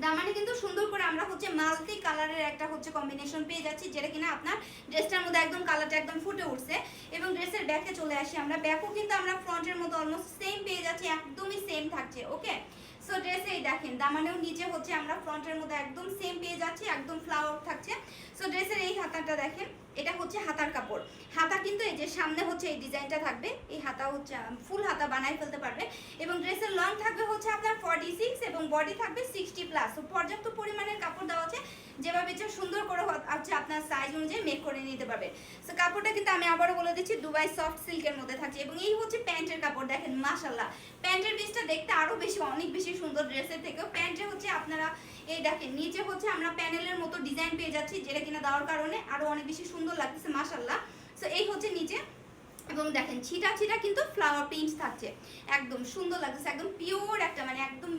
দামানে কিন্তু সুন্দর করে আমরা হচ্ছে মাল্টি কালারের একটা হচ্ছে কম্বিনেশন পেয়ে যাচ্ছি, যেটা কিনা আপনার ড্রেসটার মধ্যে একদম কালারটা একদম ফুটে উঠছে। এবং ড্রেসের ব্যাকে চলে আসি আমরা, ব্যাকও কিন্তু আমরা ফ্রন্টের মতো অলমোস্ট সেম পেয়ে যাচ্ছি, একদমই সেম থাকছে। ওকে, সো ড্রেসে এই দেখেন দামানেও নিচে হচ্ছে আমরা ফ্রন্টের মধ্যে একদম সেম পেয়ে যাচ্ছি, একদম ফ্লাওয়ার থাকছে। সো ড্রেসের এই হাতাটা দেখেন, এটা হচ্ছে হাতার কাপড়। হাতা কিন্তু এই যে সামনে হচ্ছে এই ডিজাইনটা থাকবে, এই হাতা হচ্ছে ফুল হাতা বানাই ফেলতে পারবে। এবং ড্রেসের লং থাকবে হচ্ছে আপনার 46 এবং বডি থাকবে 60+। তো পর্যাপ্ত পরিমাণের কাপড় দেওয়া আছে, যেভাবে ইচ্ছা সুন্দর করে হচ্ছে আপনার সাইজ অনুযায়ী মেক করে নিতে পারবে। সো কাপড়টা কিন্তু আমি আবারও বলে দিচ্ছি দুবাই সফট সিল্কের মধ্যে থাকছে। এবং এই হচ্ছে প্যান্টের কাপড়, দেখেন মাশাআল্লাহ প্যান্টের পিসটা দেখতে আরো বেশি অনেক বেশি সুন্দর ড্রেসের থেকেও। প্যান্টে হচ্ছে আপনারা এই দেখেন নিচে হচ্ছে আমরা প্যানেলের মতো ডিজাইন পেয়ে যাচ্ছি, যেটা কিনা দেওয়ার কারণে আরো অনেক বেশি সুন্দর লাগতেছে মাশাআল্লাহ। সো এই হচ্ছে নিচে, এবং দেখেন ছিটা ছিটা কিন্তু ফ্লাওয়ার প্রিন্ট থাকছে, একদম সুন্দর লাগতেছে, একদম পিওর একটা মানে একদম